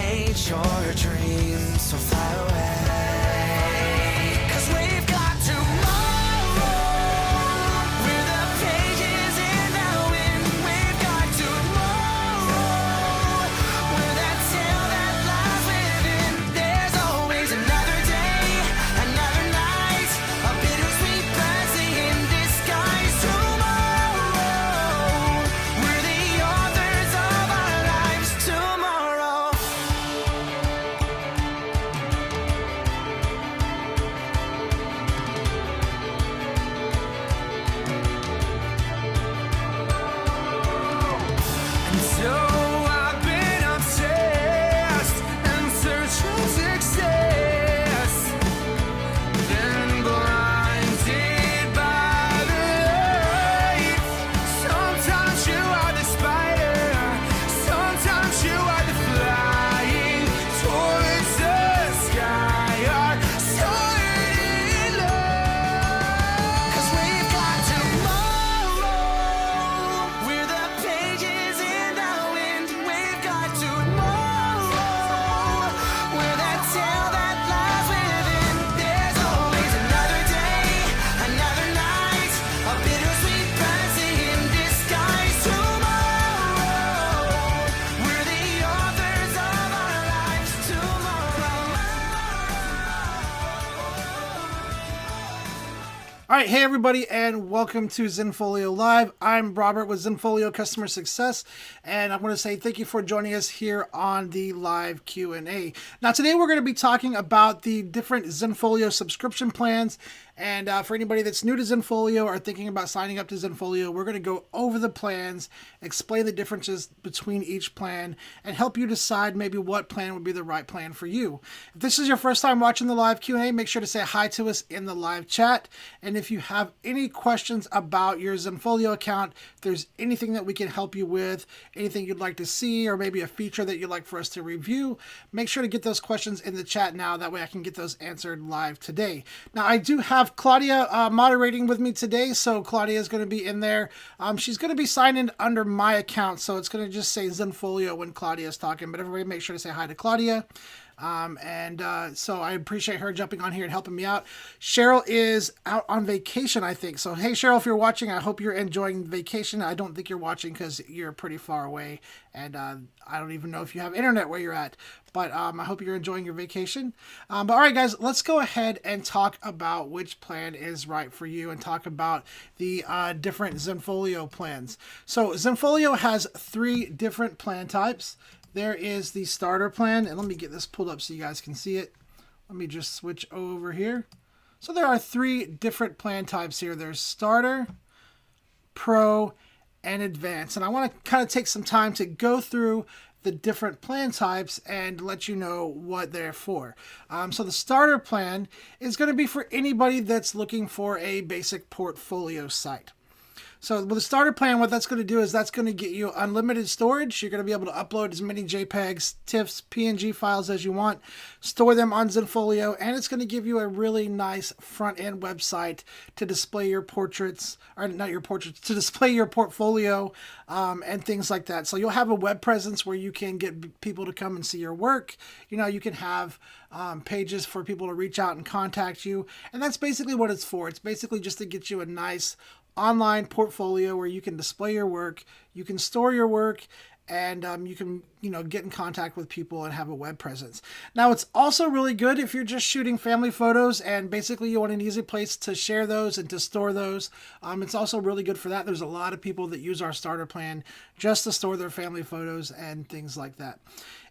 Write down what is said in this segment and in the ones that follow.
made your dreams so fly away. 'Cause we've got tomorrow, where the pages in the wind. We've got tomorrow, where that tale that lies within. There's always another day, another night, a bittersweet blessing in disguise. Tomorrow, we're the authors of our lives. Tomorrow. And so I've been obsessed and searching success, then blinded by the light. Sometimes you are the spider, sometimes you are the flying towards the sky. Our soaring in love. 'Cause we've got tomorrow, where the pages in the wind. We've got tomorrow, where that tale that lies within. There's always another day, another night, a bittersweet blessing in disguise. Tomorrow, we're the authors of our lives. Tomorrow. All right, hey everybody, and welcome to Zenfolio Live. I'm Robert with Zenfolio Customer Success, and I want to say thank you for joining us here on the live Q&A. Now, today we're going to be talking about the different Zenfolio subscription plans, and for anybody that's new to Zenfolio or thinking about signing up to Zenfolio, we're going to go over the plans, explain the differences between each plan, and help you decide maybe what plan would be the right plan for you. If this is your first time watching the live Q&A, make sure to say hi to us in the live chat. And if you have any questions about your Zenfolio account, if there's anything that we can help you with, anything you'd like to see, or maybe a feature that you'd like for us to review, make sure to get those questions in the chat now. That way I can get those answered live today. Now, I do have Claudia moderating with me today, so Claudia is going to be in there. She's going to be signed in under my account, so it's going to just say Zenfolio when Claudia is talking, but everybody make sure to say hi to Claudia. So I appreciate her jumping on here and helping me out. Cheryl is out on vacation, I think. So, hey, Cheryl, if you're watching, I hope you're enjoying vacation. I don't think you're watching because you're pretty far away, and I don't even know if you have internet where you're at. But I hope you're enjoying your vacation. But all right, guys, let's go ahead and talk about which plan is right for you and talk about the different Zenfolio plans. So Zenfolio has 3 different plan types. There is the starter plan, and let me get this pulled up so you guys can see it. Let me just switch over here. So there are 3 different plan types here. There's starter, pro, and advanced. And I want to kind of take some time to go through the different plan types and let you know what they're for. So the starter plan is going to be for anybody that's looking for a basic portfolio site. So with the starter plan, what that's going to do is that's going to get you unlimited storage. You're going to be able to upload as many JPEGs, TIFFs, PNG files as you want, store them on Zenfolio, and it's going to give you a really nice front-end website to display your portraits, or not your portraits, to display your portfolio and things like that. So you'll have a web presence where you can get people to come and see your work. You know, you can have pages for people to reach out and contact you, and that's basically what it's for. It's basically just to get you a nice online portfolio where you can display your work, you can store your work, and you can, get in contact with people and have a web presence. Now, it's also really good if you're just shooting family photos and basically you want an easy place to share those and to store those. It's also really good for that. There's a lot of people that use our starter plan just to store their family photos and things like that.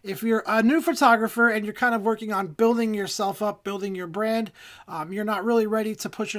If you're a new photographer and you're kind of working on building yourself up, building your brand, you're not really ready to push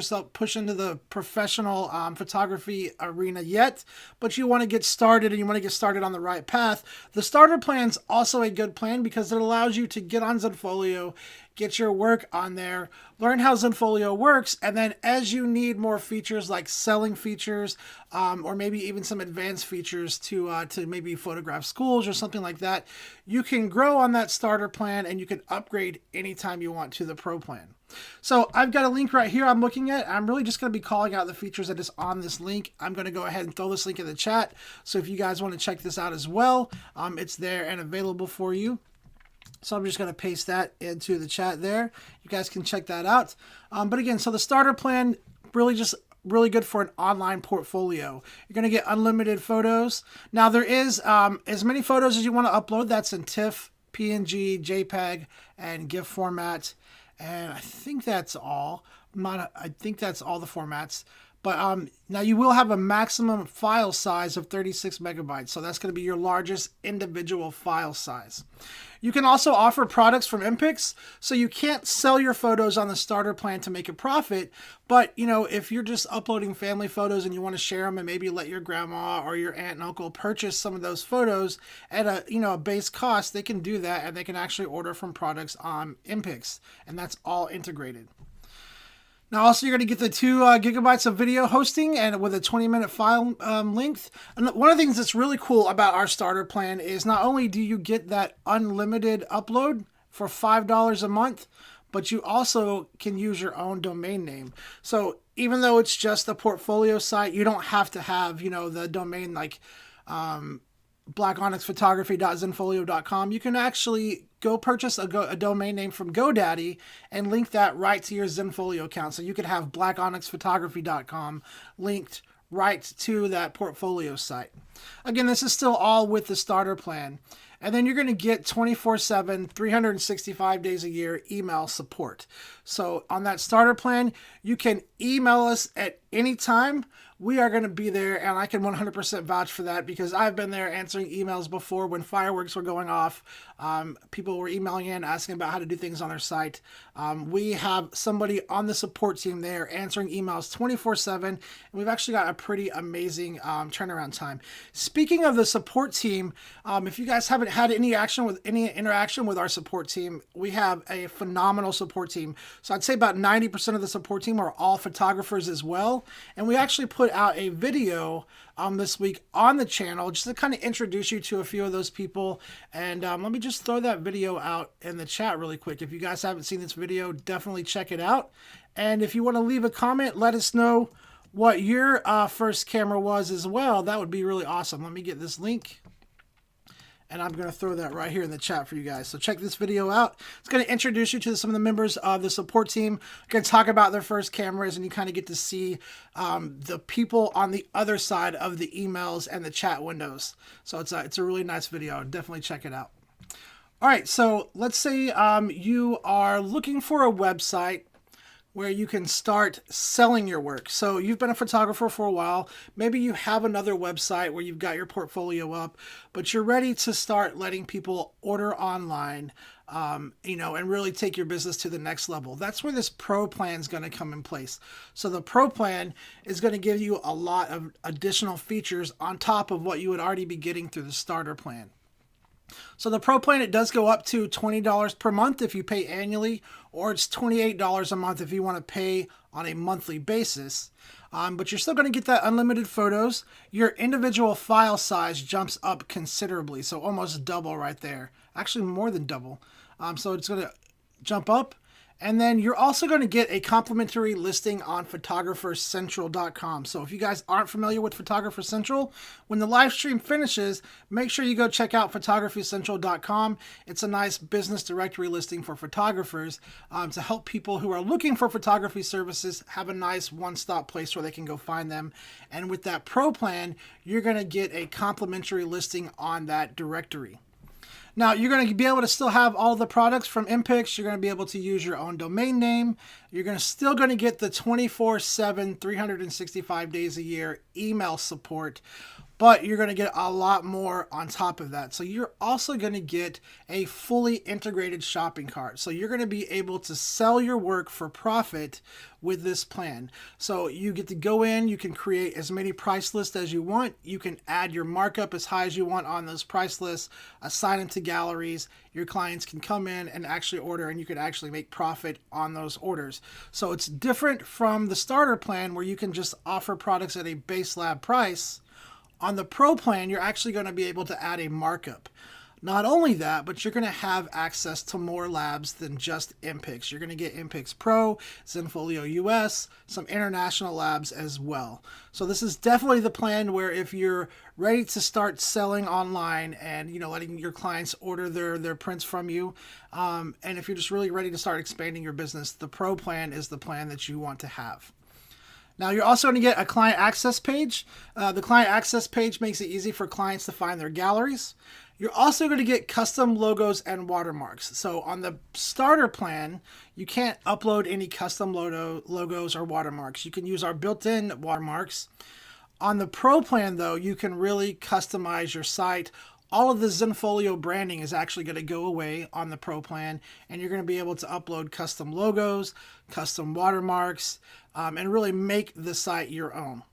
into the professional photography arena yet, but you want to get started and you want to get started on the right path, the starter plan's also a good plan because it allows you to get on Zenfolio, get your work on there, learn how Zenfolio works, and then as you need more features like selling features, or maybe even some advanced features to maybe photograph schools or something like that, you can grow on that starter plan and you can upgrade anytime you want to the pro plan. So I've got a link right here I'm looking at. I'm really just going to be calling out the features that is on this link. I'm going to go ahead and throw this link in the chat. So if you guys want to check this out as well, it's there and available for you. So I'm just going to paste that into the chat there. You guys can check that out. But again, so the starter plan really good for an online portfolio. You're going to get unlimited photos. Now there is as many photos as you want to upload. That's in TIFF, PNG, JPEG, and GIF format. And I think that's all. I think that's all the formats. But now you will have a maximum file size of 36 megabytes. So that's going to be your largest individual file size. You can also offer products from MPix. So you can't sell your photos on the starter plan to make a profit. But, you know, if you're just uploading family photos and you want to share them and maybe let your grandma or your aunt and uncle purchase some of those photos at a base cost, they can do that, and they can actually order from products on MPix. And that's all integrated. Now, also, you're going to get the 2 gigabytes of video hosting and with a 20-minute file length. And one of the things that's really cool about our starter plan is not only do you get that unlimited upload for $5 a month, but you also can use your own domain name. So even though it's just a portfolio site, you don't have to have, the domain like blackonyxphotography.zenfolio.com. You can actually go purchase a domain name from GoDaddy and link that right to your Zenfolio account. So you could have blackonyxphotography.com linked right to that portfolio site. Again, this is still all with the starter plan. And then you're going to get 24/7, 365 days a year email support. So on that starter plan, you can email us at any time. We are going to be there, and I can 100% vouch for that because I've been there answering emails before when fireworks were going off. People were emailing in, asking about how to do things on their site. We have somebody on the support team there answering emails 24/7, and we've actually got a pretty amazing turnaround time. Speaking of the support team, if you guys haven't had any interaction with our support team, we have a phenomenal support team. So I'd say about 90% of the support team are all photographers as well, and we actually put out a video this week on the channel just to kind of introduce you to a few of those people. And let me just throw that video out in the chat really quick. If you guys haven't seen this video, definitely check it out. And if you want to leave a comment, let us know what your first camera was as well. That would be really awesome. Let me get this link, and I'm going to throw that right here in the chat for you guys. So check this video out. It's going to introduce you to some of the members of the support team. We're going to talk about their first cameras, and you kind of get to see the people on the other side of the emails and the chat windows. So it's a really nice video. Definitely check it out. All right, so let's say you are looking for a website where you can start selling your work. So you've been a photographer for a while. Maybe you have another website where you've got your portfolio up, but you're ready to start letting people order online, and really take your business to the next level. That's where this Pro plan is going to come in place. So the Pro plan is going to give you a lot of additional features on top of what you would already be getting through the starter plan. So the Pro plan, it does go up to $20 per month if you pay annually, or it's $28 a month if you want to pay on a monthly basis. But you're still going to get that unlimited photos. Your individual file size jumps up considerably, so almost double right there. Actually, more than double. So it's going to jump up. And then you're also going to get a complimentary listing on photographercentral.com. So if you guys aren't familiar with Photographer Central, when the live stream finishes, make sure you go check out photographycentral.com. It's a nice business directory listing for photographers to help people who are looking for photography services have a nice one-stop place where they can go find them. And with that Pro plan, you're going to get a complimentary listing on that directory. Now, you're going to be able to still have all the products from MPix. You're going to be able to use your own domain name. You're still going to get the 24/7, 365 days a year email support, but you're going to get a lot more on top of that. So you're also going to get a fully integrated shopping cart. So you're going to be able to sell your work for profit with this plan. So you get to go in, you can create as many price lists as you want. You can add your markup as high as you want on those price lists, assign them to galleries. Your clients can come in and actually order, and you can actually make profit on those orders. So it's different from the starter plan where you can just offer products at a base lab price. On the Pro plan, you're actually going to be able to add a markup. Not only that, but you're going to have access to more labs than just MPix. You're going to get MPix Pro, Zenfolio US, some international labs as well. So this is definitely the plan where if you're ready to start selling online and, you know, letting your clients order their prints from you, and if you're just really ready to start expanding your business, the Pro plan is the plan that you want to have. Now, you're also going to get a client access page. The client access page makes it easy for clients to find their galleries. You're also going to get custom logos and watermarks. So on the starter plan, you can't upload any custom logos or watermarks. You can use our built-in watermarks. On the Pro plan, though, you can really customize your site. All of the Zenfolio branding is actually going to go away on the Pro plan, and you're going to be able to upload custom logos, custom watermarks, and really make the site your own.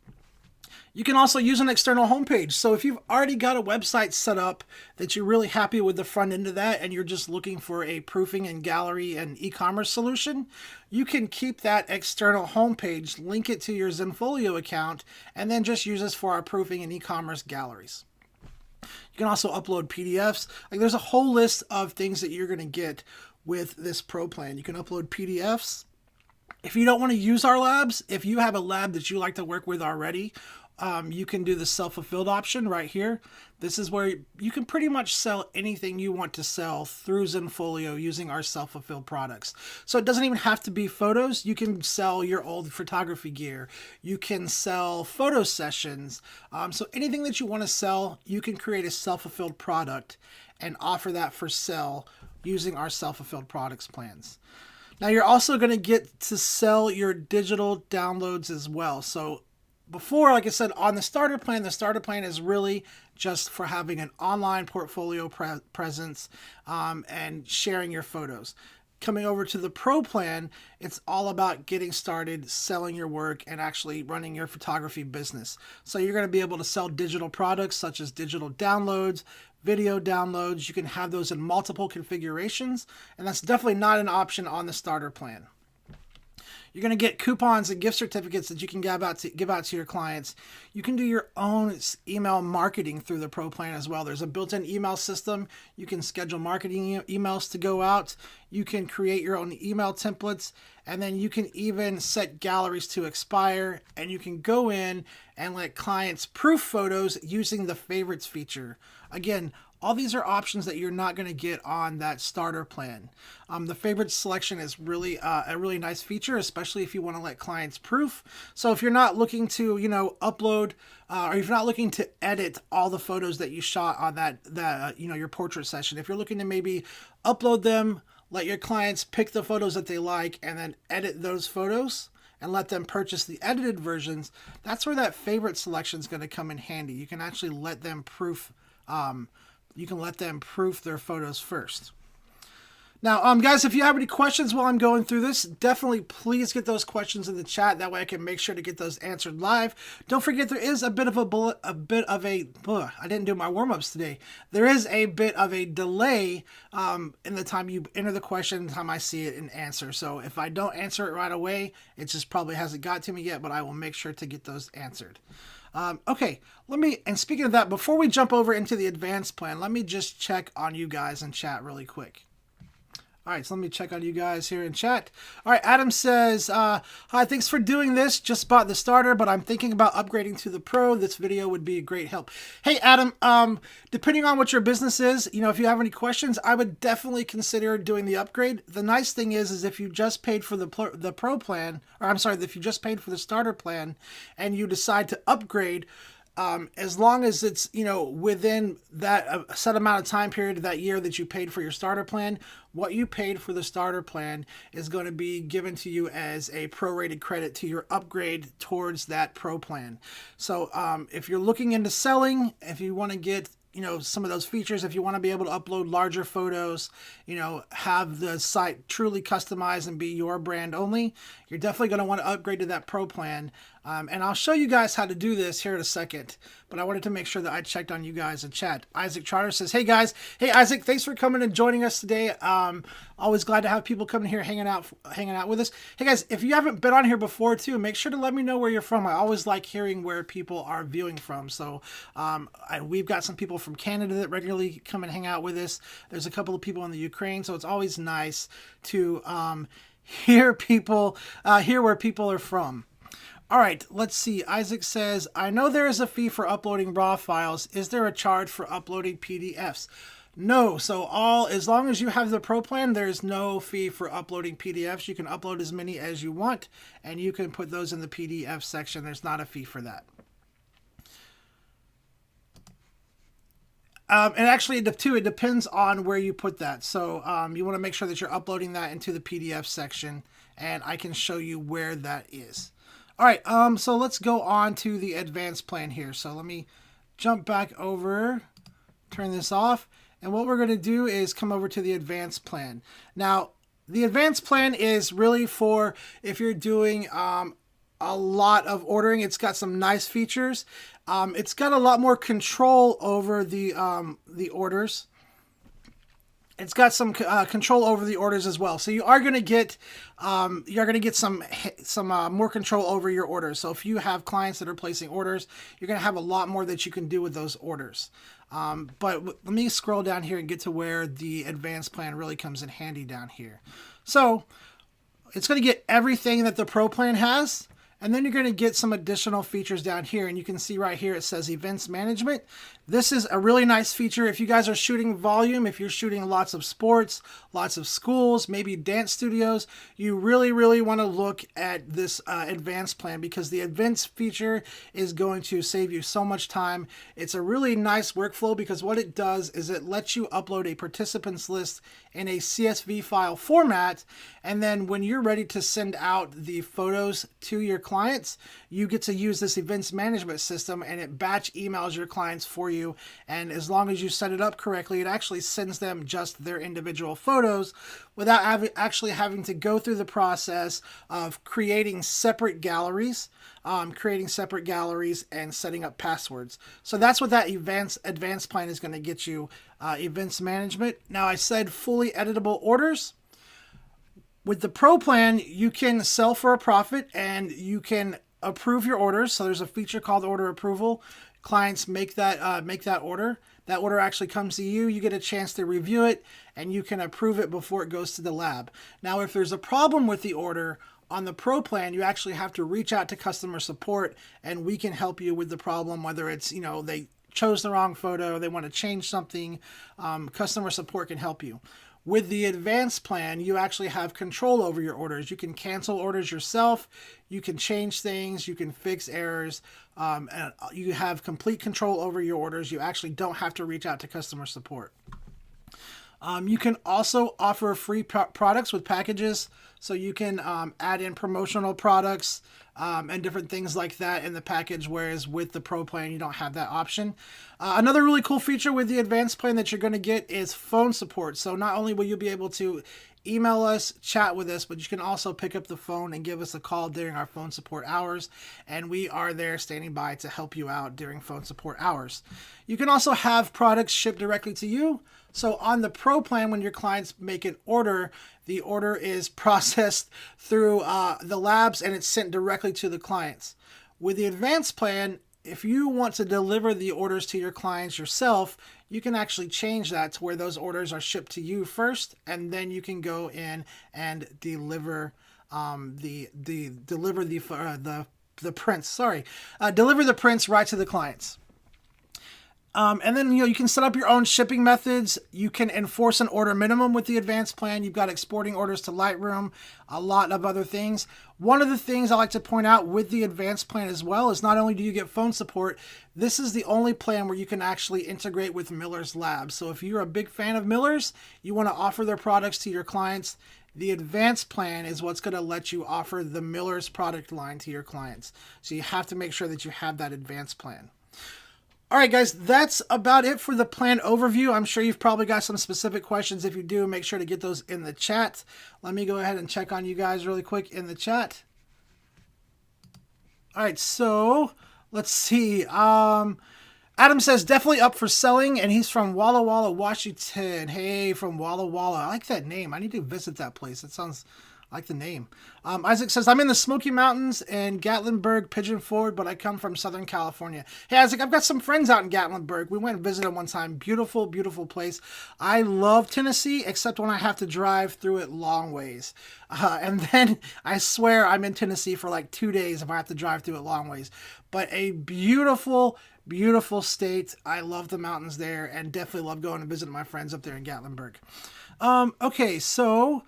You can also use an external homepage. So if you've already got a website set up that you're really happy with the front end of that and you're just looking for a proofing and gallery and e-commerce solution, you can keep that external homepage, link it to your Zenfolio account, and then just use this for our proofing and e-commerce galleries. You can also upload PDFs. Like, there's a whole list of things that you're going to get with this Pro plan. You can upload PDFs. If you don't want to use our labs, if you have a lab that you like to work with already, you can do the self-fulfilled option right here. This is where you can pretty much sell anything you want to sell through Zenfolio using our self-fulfilled products. So it doesn't even have to be photos. You can sell your old photography gear. You can sell photo sessions. So anything that you want to sell, you can create a self-fulfilled product and offer that for sale using our self-fulfilled products plans. Now, you're also going to get to sell your digital downloads as well. So before, like I said, on the starter plan is really just for having an online portfolio presence and sharing your photos. Coming over to the Pro plan, it's all about getting started, selling your work, and actually running your photography business. So you're going to be able to sell digital products such as digital downloads, video downloads. You can have those in multiple configurations, and that's definitely not an option on the starter plan. You're going to get coupons and gift certificates that you can give out to your clients. You can do your own email marketing through the Pro plan as well. There's a built-in email system. You can schedule marketing emails to go out. You can create your own email templates, and then you can even set galleries to expire, and you can go in and let clients proof photos using the favorites feature. Again, all these are options that you're not going to get on that starter plan. The favorites selection is really a really nice feature, especially if you want to let clients proof. So if you're not looking to, upload or if you're not looking to edit all the photos that you shot on that your portrait session, if you're looking to maybe upload them, let your clients pick the photos that they like, and then edit those photos and let them purchase the edited versions, that's where that favorite selection is going to come in handy. You can actually let them proof. You can let them proof their photos first. Now, guys, if you have any questions while I'm going through this, definitely please get those questions in the chat. That way I can make sure to get those answered live. Don't forget, there is I didn't do my warm-ups today. There is a bit of a delay in the time you enter the question and the time I see it and answer. So if I don't answer it right away, it just probably hasn't got to me yet, but I will make sure to get those answered. Okay, and speaking of that, before we jump over into the advanced plan, let me just check on you guys in chat really quick. All right, so let me check on you guys here in chat. All right, Adam says, hi, thanks for doing this. Just bought the starter, but I'm thinking about upgrading to the Pro. This video would be a great help. Hey, Adam, depending on what your business is, if you have any questions, I would definitely consider doing the upgrade. The nice thing is if you just paid for the Pro plan, or I'm sorry, if you just paid for the starter plan and you decide to upgrade, as long as it's, within that set amount of time period of that year that you paid for your starter plan, what you paid for the starter plan is going to be given to you as a prorated credit to your upgrade towards that Pro plan. So if you're looking into selling, if you want to get some of those features, if you want to be able to upload larger photos, have the site truly customized and be your brand only, you're definitely going to want to upgrade to that Pro plan. And I'll show you guys how to do this here in a second, but I wanted to make sure that I checked on you guys in chat. Isaac Trotter says, hey guys. Hey Isaac, thanks for coming and joining us today. Always glad to have people coming here hanging out with us. Hey guys, if you haven't been on here before too, make sure to let me know where you're from. I always like hearing where people are viewing from. So we've got some people from Canada that regularly come and hang out with us. There's a couple of people in the Ukraine, so it's always nice to hear where people are from. All right, let's see. Isaac says, I know there is a fee for uploading raw files. Is there a charge for uploading PDFs? No. So as long as you have the Pro plan, there's no fee for uploading PDFs. You can upload as many as you want, and you can put those in the PDF section. There's not a fee for that. And actually, it depends on where you put that. So you want to make sure that you're uploading that into the PDF section, and I can show you where that is. All right, so let's go on to the advanced plan here. So let me jump back over, turn this off, and what we're going to do is come over to the advanced plan. Now, the advanced plan is really for if you're doing a lot of ordering. It's got some nice features. It's got a lot more control over the orders. It's got some control over the orders as well. So you are going to get some more control over your orders. So if you have clients that are placing orders, you're going to have a lot more that you can do with those orders. But let me scroll down here and get to where the advanced plan really comes in handy down here. So it's going to get everything that the Pro plan has. And then you're going to get some additional features down here. And you can see right here, it says events management. This is a really nice feature. If you guys are shooting volume, if you're shooting lots of sports, lots of schools, maybe dance studios, you really, really want to look at this advanced plan, because the events feature is going to save you so much time. It's a really nice workflow, because what it does is it lets you upload a participants list in a CSV file format. And then when you're ready to send out the photos to your clients, you get to use this events management system, and it batch emails your clients for you. And as long as you set it up correctly, it actually sends them just their individual photos without actually having to go through the process of creating separate galleries and setting up passwords. So that's what that advanced plan is going to get you, events management. Now, I said fully editable orders. With the Pro plan, you can sell for a profit and you can approve your orders. So there's a feature called order approval. Clients make that order. That order actually comes to you. You get a chance to review it, and you can approve it before it goes to the lab. Now, if there's a problem with the order on the Pro plan, you actually have to reach out to customer support, and we can help you with the problem, whether it's, they chose the wrong photo, they want to change something. Customer support can help you. With the advanced plan, you actually have control over your orders. You can cancel orders yourself. You can change things. You can fix errors. And you have complete control over your orders. You actually don't have to reach out to customer support. You can also offer free products with packages. So you can add in promotional products and different things like that in the package, whereas with the Pro plan, you don't have that option. Another really cool feature with the advanced plan that you're going to get is phone support. So not only will you be able to email us, chat with us, but you can also pick up the phone and give us a call during our phone support hours, and we are there standing by to help you out during phone support hours. You can also have products shipped directly to you. So on the Pro plan, when your clients make an order, the order is processed through the labs and it's sent directly to the clients. With the advanced plan, if you want to deliver the orders to your clients yourself, you can actually change that to where those orders are shipped to you first, and then you can go in and deliver the prints. Deliver the prints right to the clients. And then, you can set up your own shipping methods. You can enforce an order minimum with the advanced plan. You've got exporting orders to Lightroom, a lot of other things. One of the things I like to point out with the advanced plan as well is not only do you get phone support, this is the only plan where you can actually integrate with Miller's Lab. So if you're a big fan of Miller's, you want to offer their products to your clients, the advanced plan is what's going to let you offer the Miller's product line to your clients. So you have to make sure that you have that advanced plan. All right, guys, that's about it for the plan overview. I'm sure you've probably got some specific questions. If you do, make sure to get those in the chat. Let me go ahead and check on you guys really quick in the chat. All right, so let's see. Adam says definitely up for selling, and he's from Walla Walla, Washington. Hey, from Walla Walla. I like that name. I need to visit that place. It sounds I like the name. Isaac says, I'm in the Smoky Mountains in Gatlinburg, Pigeon Forge, but I come from Southern California. Hey, Isaac, I've got some friends out in Gatlinburg. We went and visited one time. Beautiful, beautiful place. I love Tennessee, except when I have to drive through it long ways. And then I swear I'm in Tennessee for like 2 days if I have to drive through it long ways. But a beautiful, beautiful state. I love the mountains there and definitely love going and visiting my friends up there in Gatlinburg. Okay, so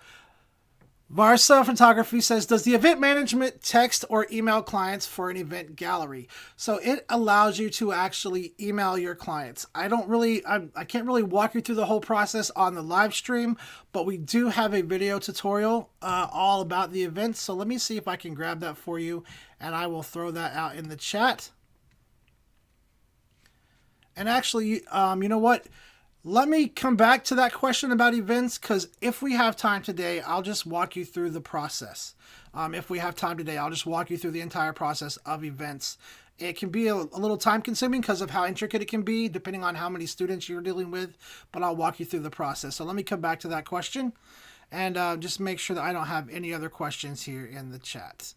Varsa Photography says, does the event management text or email clients for an event gallery? So it allows you to actually email your clients. I can't really walk you through the whole process on the live stream, but we do have a video tutorial all about the event. So let me see if I can grab that for you, and I will throw that out in the chat. And actually, you know what? Let me come back to that question about events, because if we have time today, I'll just walk you through the process. If we have time today, I'll just walk you through the entire process of events. It can be a little time consuming because of how intricate it can be, depending on how many students you're dealing with, but I'll walk you through the process. So let me come back to that question and just make sure that I don't have any other questions here in the chat.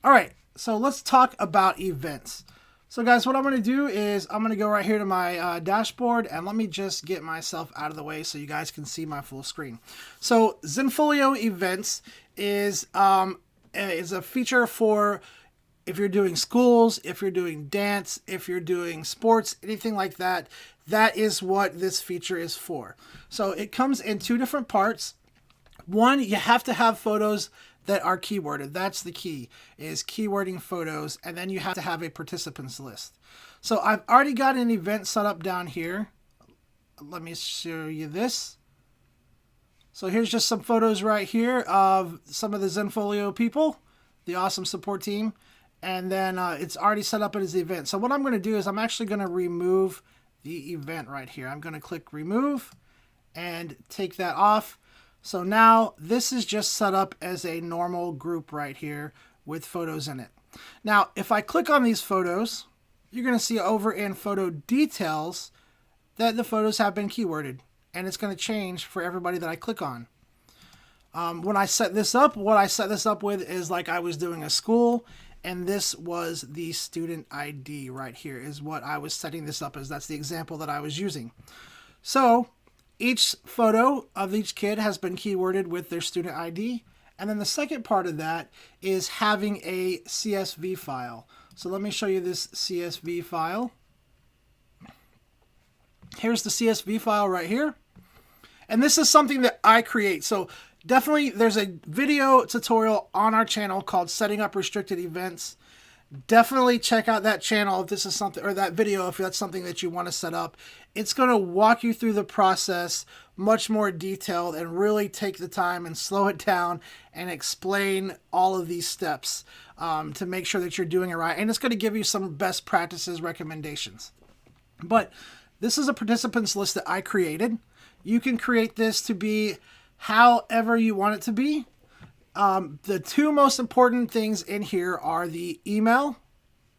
All right, so let's talk about events. So guys, what I'm going to do is I'm going to go right here to my dashboard, and let me just get myself out of the way so you guys can see my full screen. So Zenfolio Events is a feature for if you're doing schools, if you're doing dance, if you're doing sports, anything like that. That is what this feature is for. So it comes in two different parts. One, you have to have photos that are keyworded. That's the key, is keywording photos, and then you have to have a participants list. So I've already got an event set up down here. Let me show you this. So here's just some photos right here of some of the Zenfolio people, the awesome support team, and then it's already set up as the event. So what I'm going to do is I'm actually going to remove the event right here. I'm going to click remove and take that off. So now this is just set up as a normal group right here with photos in it. Now, if I click on these photos, you're going to see over in photo details that the photos have been keyworded, and it's going to change for everybody that I click on. When I set this up, what I set this up with is like I was doing a school, and this was the student ID right here is what I was setting this up as. That's the example that I was using. So each photo of each kid has been keyworded with their student ID. And then the second part of that is having a CSV file. So let me show you this CSV file. Here's the CSV file right here. And this is something that I create. So definitely there's a video tutorial on our channel called Setting Up Restricted Events. Definitely check out that channel if this is something, or that video if that's something that you want to set up. It's going to walk you through the process much more detailed and really take the time and slow it down and explain all of these steps to make sure that you're doing it right. And it's going to give you some best practices recommendations. But this is a participants list that I created. You can create this to be however you want it to be. The two most important things in here are the email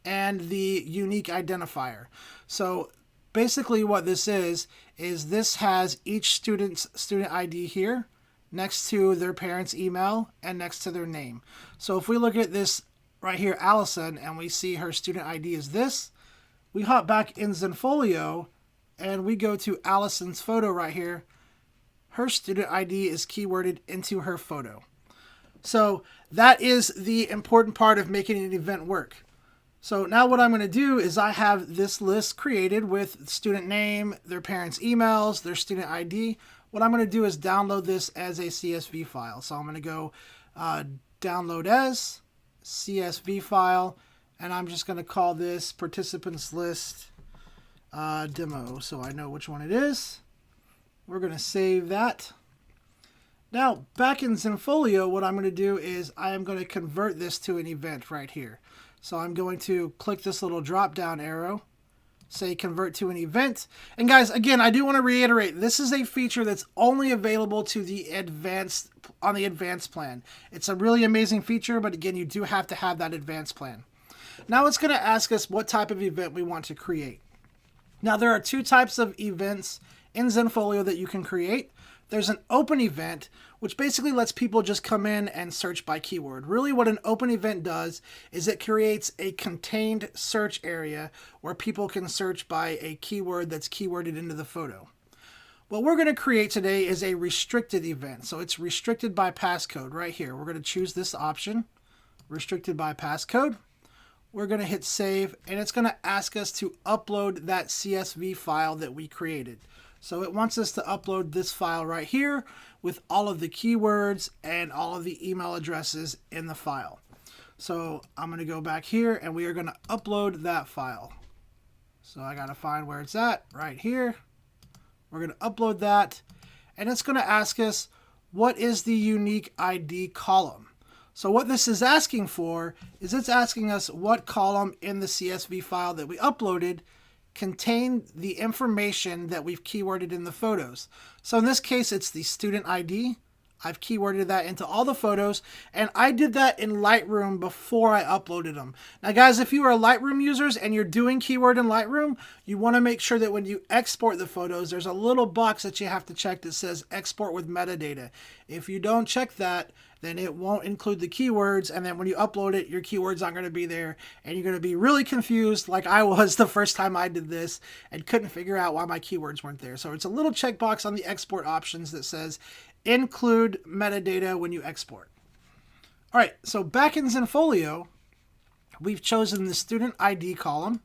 and the unique identifier. So basically what this is this has each student's student ID here next to their parents' email and next to their name. So if we look at this right here, Allison, and we see her student ID is this, we hop back in Zenfolio and we go to Allison's photo right here. Her student ID is keyworded into her photo. So that is the important part of making an event work. So now what I'm going to do is I have this list created with student name, their parents' emails, their student ID. What I'm going to do is download this as a CSV file. So I'm going to go download as CSV file, and I'm just going to call this participants list demo so I know which one it is. We're going to save that. Now, back in Zenfolio, what I'm going to do is I am going to convert this to an event right here. So I'm going to click this little drop-down arrow, say convert to an event. And guys, again, I do want to reiterate, this is a feature that's only available to the advanced plan. It's a really amazing feature, but again, you do have to have that advanced plan. Now it's going to ask us what type of event we want to create. Now there are two types of events in Zenfolio that you can create. There's an open event, which basically lets people just come in and search by keyword. Really what an open event does is it creates a contained search area where people can search by a keyword that's keyworded into the photo. What we're going to create today is a restricted event. So it's restricted by passcode right here. We're going to choose this option, restricted by passcode. We're going to hit save, and it's going to ask us to upload that CSV file that we created. So it wants us to upload this file right here with all of the keywords and all of the email addresses in the file. So I'm going to go back here and we are going to upload that file. So I got to find where it's at right here. We're going to upload that, and it's going to ask us what is the unique ID column. So what this is asking for is it's asking us what column in the CSV file that we uploaded contain the information that we've keyworded in the photos. So in this case, it's the student ID. I've keyworded that into all the photos, and I did that in Lightroom before I uploaded them. Now guys, if you are Lightroom users and you're doing keyword in Lightroom, you want to make sure that when you export the photos, there's a little box that you have to check that says export with metadata. If you don't check that, then it won't include the keywords, and then when you upload it, your keywords aren't going to be there, and you're going to be really confused like I was the first time I did this and couldn't figure out why my keywords weren't there. So it's a little checkbox on the export options that says include metadata when you export. All right, so back in Zenfolio, we've chosen the student ID column,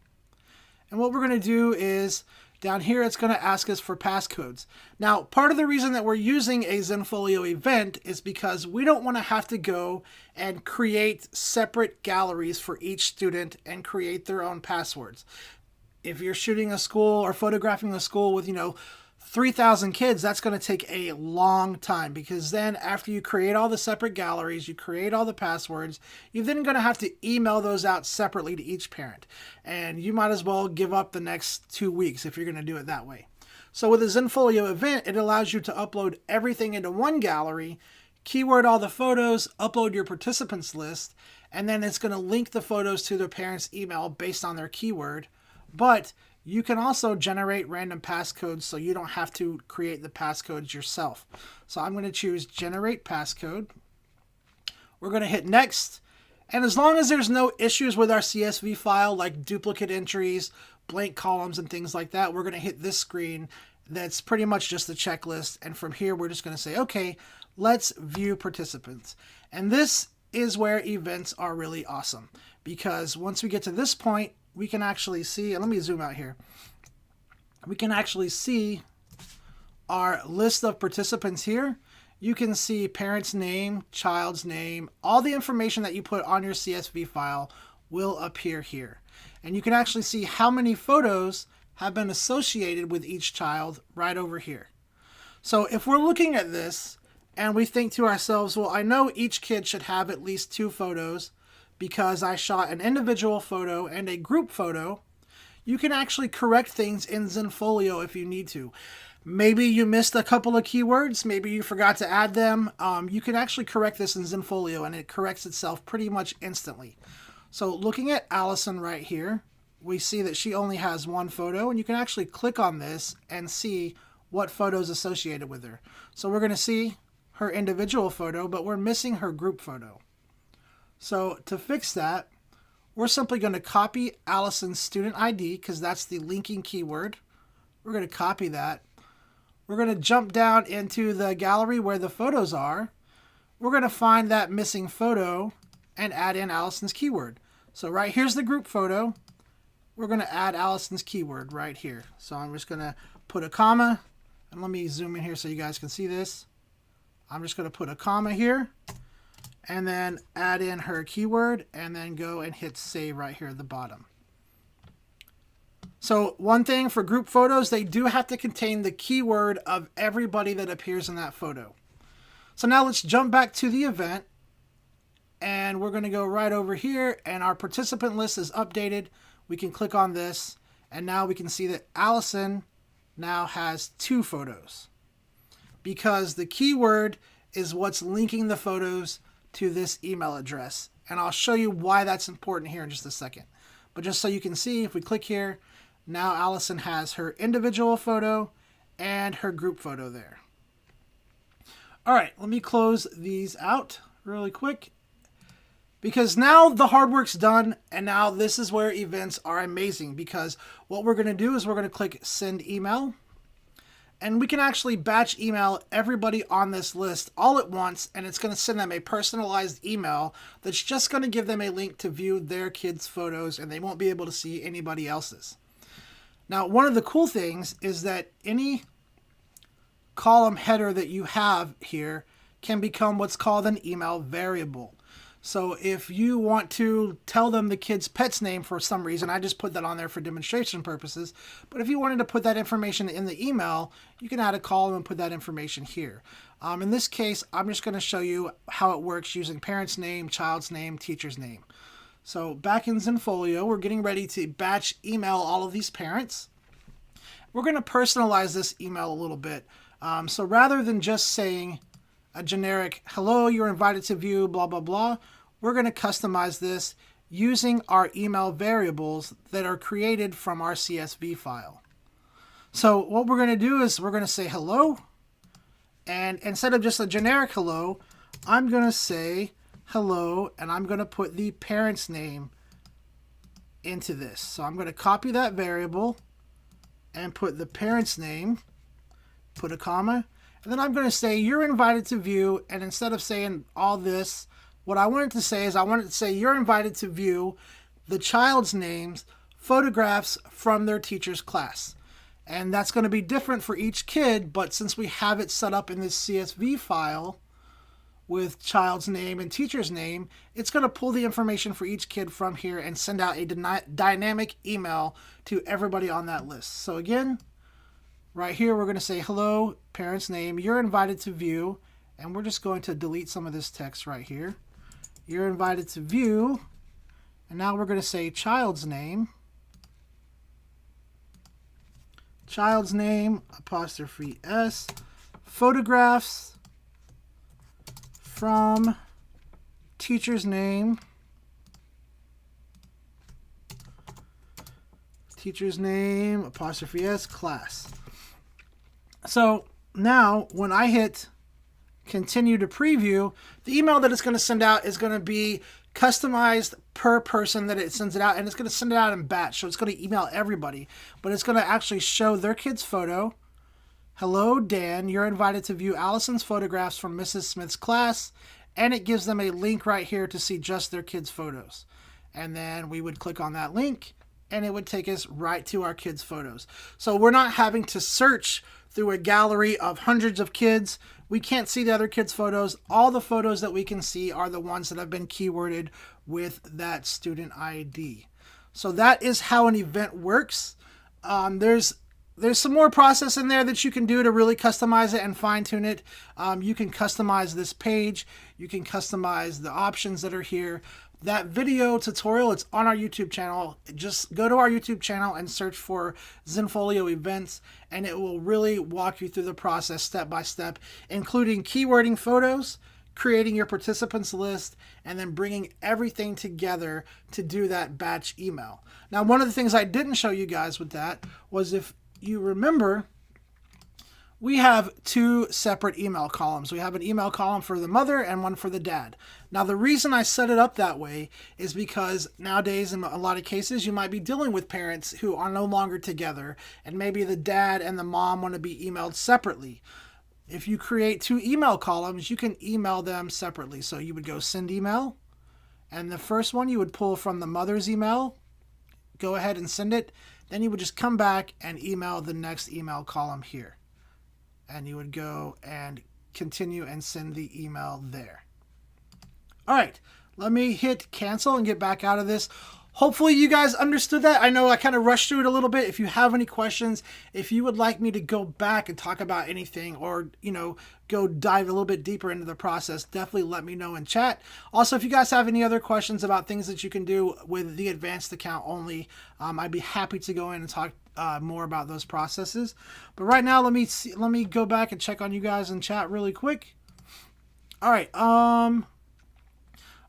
and what we're going to do is down here, it's going to ask us for passcodes. Now, part of the reason that we're using a Zenfolio event is because we don't want to have to go and create separate galleries for each student and create their own passwords. If you're shooting a school or photographing a school with, 3,000 kids, that's going to take a long time, because then after you create all the separate galleries, you create all the passwords, you're then going to have to email those out separately to each parent. And you might as well give up the next 2 weeks if you're going to do it that way. So with a Zenfolio event, it allows you to upload everything into one gallery, keyword all the photos, upload your participants list, and then it's going to link the photos to their parents' email based on their keyword. But you can also generate random passcodes so you don't have to create the passcodes yourself. So I'm going to choose generate passcode. We're going to hit next. And as long as there's no issues with our CSV file like duplicate entries, blank columns, and things like that, we're going to hit this screen that's pretty much just the checklist. And from here, we're just going to say, okay, let's view participants. And this is where events are really awesome, because once we get to this point, we can actually see, and let me zoom out here. We can actually see our list of participants here. You can see parent's name, child's name, all the information that you put on your CSV file will appear here. And you can actually see how many photos have been associated with each child right over here. So if we're looking at this and we think to ourselves, well, I know each kid should have at least 2 photos, because I shot an individual photo and a group photo, you can actually correct things in Zenfolio if you need to. Maybe you missed a couple of keywords, maybe you forgot to add them. You can actually correct this in Zenfolio, and it corrects itself pretty much instantly. So looking at Allison right here, we see that she only has 1 photo, and you can actually click on this and see what photos associated with her. So we're going to see her individual photo, but we're missing her group photo. So to fix that, we're simply going to copy Allison's student ID, because that's the linking keyword. We're going to copy that. We're going to jump down into the gallery where the photos are. We're going to find that missing photo and add in Allison's keyword. So right here's the group photo. We're going to add Allison's keyword right here. So I'm just going to put a comma, and let me zoom in here so you guys can see this. I'm just going to put a comma here, and then add in her keyword, and then go and hit save right here at the bottom. So one thing for group photos, they do have to contain the keyword of everybody that appears in that photo. So now let's jump back to the event, and we're going to go right over here, and our participant list is updated. We can click on this, and now we can see that Allison now has 2 photos, because the keyword is what's linking the photos to this email address And I'll show you why that's important here in just a second. But just so you can see, if we click here, now Allison has her individual photo and her group photo there. All right, let me close these out really quick, because now the hard work's done, and now this is where events are amazing, because what we're going to do is we're going to click send email, and we can actually batch email everybody on this list all at once, and it's going to send them a personalized email that's just going to give them a link to view their kids' photos, and they won't be able to see anybody else's. Now, one of the cool things is that any column header that you have here can become what's called an email variable. So if you want to tell them the kid's pet's name for some reason, I just put that on there for demonstration purposes, but if you wanted to put that information in the email, you can add a column and put that information here. In this case, I'm just going to show you how it works using parent's name, child's name, teacher's name. So back in Zenfolio, we're getting ready to batch email all of these parents. We're going to personalize this email a little bit. So rather than just saying a generic, hello, you're invited to view, blah, blah, blah, we're going to customize this using our email variables that are created from our CSV file. So what we're going to do is we're going to say hello, and instead of just a generic hello, I'm going to say hello, and I'm going to put the parent's name into this. So I'm going to copy that variable and put the parent's name, put a comma, and then I'm going to say you're invited to view, and instead of saying all this, what I wanted to say is I wanted to say you're invited to view the child's name's photographs from their teacher's class. And that's going to be different for each kid, but since we have it set up in this CSV file with child's name and teacher's name, it's going to pull the information for each kid from here and send out a dynamic email to everybody on that list. So again, right here, we're going to say, hello, parent's name, you're invited to view, and we're just going to delete some of this text right here. You're invited to view, and now we're going to say child's name, apostrophe S, photographs from teacher's name, apostrophe S, class. So now when I hit continue to preview, the email that it's going to send out is going to be customized per person that it sends it out, and it's going to send it out in batch. So it's going to email everybody, but it's going to actually show their kid's photo. Hello, Dan, you're invited to view Allison's photographs from Mrs. Smith's class, and it gives them a link right here to see just their kids' photos. And then we would click on that link, and it would take us right to our kids' photos. So we're not having to search through a gallery of hundreds of kids. We can't see the other kids' photos. All the photos that we can see are the ones that have been keyworded with that student ID. So that is how an event works. There's some more process in there that you can do to really customize it and fine tune it. You can customize this page. You can customize the options that are here. That video tutorial, it's on our YouTube channel. Just go to our YouTube channel and search for Zenfolio events, and it will really walk you through the process step by step, including keywording photos, creating your participants list, and then bringing everything together to do that batch email. Now, one of the things I didn't show you guys with that was, if you remember, we have two separate email columns. We have an email column for the mother and one for the dad. Now, the reason I set it up that way is because nowadays, in a lot of cases, you might be dealing with parents who are no longer together, and maybe the dad and the mom want to be emailed separately. If you create two email columns, you can email them separately. So you would go send email, and the first one you would pull from the mother's email, go ahead and send it. Then you would just come back and email the next email column here. And you would go and continue and send the email there. All right, let me hit cancel and get back out of this. Hopefully you guys understood that. I know I kind of rushed through it a little bit. If you have any questions, if you would like me to go back and talk about anything, or, go dive a little bit deeper into the process, definitely let me know in chat. Also, if you guys have any other questions about things that you can do with the advanced account only, I'd be happy to go in and talk more about those processes. But right now, let me go back and check on you guys in chat really quick. All right.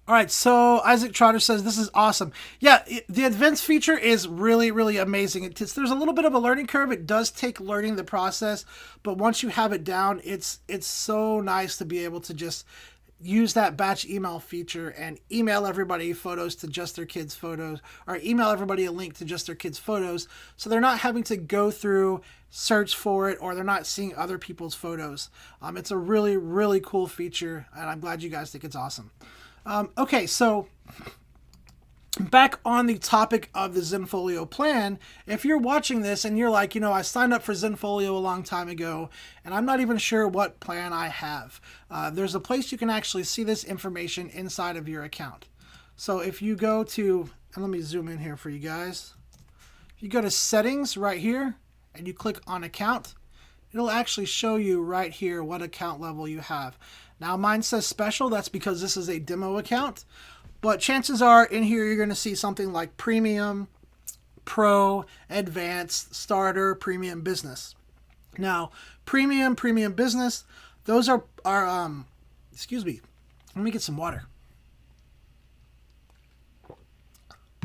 All right, so Isaac Trotter says this is awesome. Yeah, the advanced feature is really, really amazing. There's a little bit of a learning curve. It does take learning the process, but once you have it down, it's so nice to be able to just use that batch email feature and email everybody photos to just their kids' photos, or email everybody a link to just their kids' photos, so they're not having to go through, search for it, or they're not seeing other people's photos. It's a really, really cool feature, and I'm glad you guys think it's awesome. Okay, so back on the topic of the Zenfolio plan, if you're watching this and you're like, I signed up for Zenfolio a long time ago and I'm not even sure what plan I have, there's a place you can actually see this information inside of your account. So if you go to, and let me zoom in here for you guys. If you go to settings right here and you click on account, it'll actually show you right here what account level you have. Now mine says special, that's because this is a demo account, but chances are in here you're going to see something like premium, pro, advanced, starter, premium, business. Now premium business, those are excuse me, let me get some water.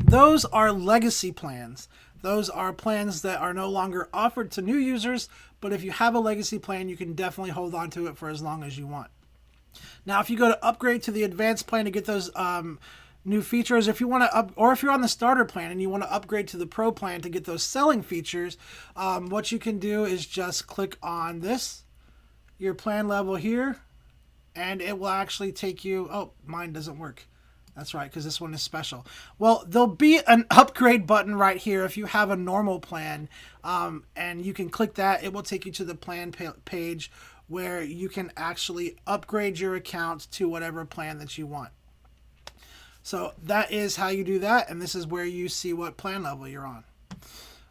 Those are legacy plans. Those are plans that are no longer offered to new users, but if you have a legacy plan, you can definitely hold on to it for as long as you want. Now, if you go to upgrade to the advanced plan to get those new features, if you want to or if you're on the starter plan and you want to upgrade to the pro plan to get those selling features, what you can do is just click on this, your plan level here, and it will actually take you, oh, mine doesn't work. That's right, because this one is special. Well, there'll be an upgrade button right here if you have a normal plan, and you can click that. It will take you to the plan page where you can actually upgrade your account to whatever plan that you want. So that is how you do that, and this is where you see what plan level you're on.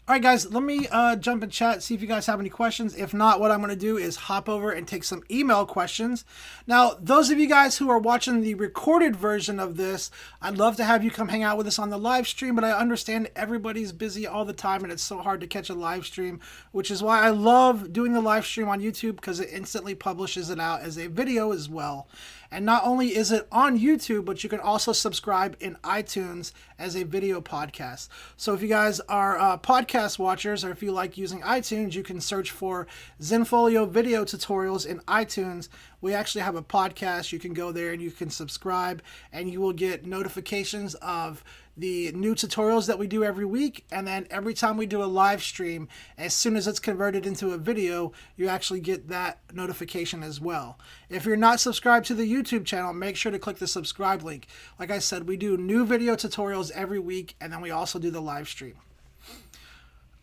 All right, guys, let me jump in chat, see if you guys have any questions. If not, what I'm going to do is hop over and take some email questions. Now, those of you guys who are watching the recorded version of this, I'd love to have you come hang out with us on the live stream, but I understand everybody's busy all the time, and it's so hard to catch a live stream, which is why I love doing the live stream on YouTube, because it instantly publishes it out as a video as well. And not only is it on YouTube, but you can also subscribe in iTunes as a video podcast. So if you guys are podcast watchers, or if you like using iTunes, you can search for Zenfolio video tutorials in iTunes. We actually have a podcast. You can go there and you can subscribe, and you will get notifications of the new tutorials that we do every week. And then every time we do a live stream, as soon as it's converted into a video, you actually get that notification as well. If you're not subscribed to the YouTube channel, make sure to click the subscribe link. Like I said, we do new video tutorials every week, and then we also do the live stream.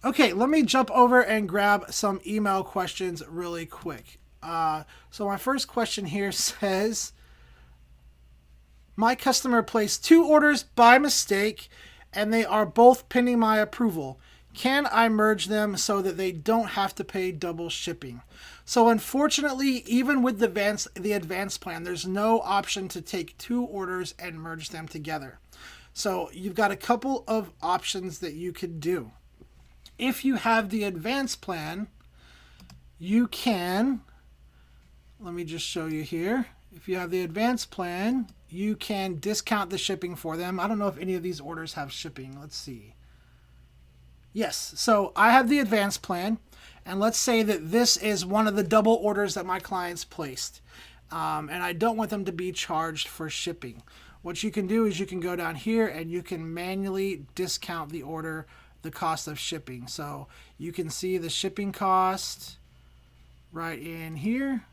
Okay, let me jump over and grab some email questions really quick. So my first question here says, my customer placed 2 orders by mistake, and they are both pending my approval. Can I merge them so that they don't have to pay double shipping? So unfortunately, even with the advanced plan, there's no option to take 2 orders and merge them together. So you've got a couple of options that you could do. If you have the advanced plan, you can, let me just show you here. If you have the advanced plan, you can discount the shipping for them. I don't know if any of these orders have shipping. Let's see. Yes, so I have the advanced plan, and let's say that this is one of the double orders that my clients placed, and I don't want them to be charged for shipping. What you can do is you can go down here and you can manually discount the order, the cost of shipping. So you can see the shipping cost right in here,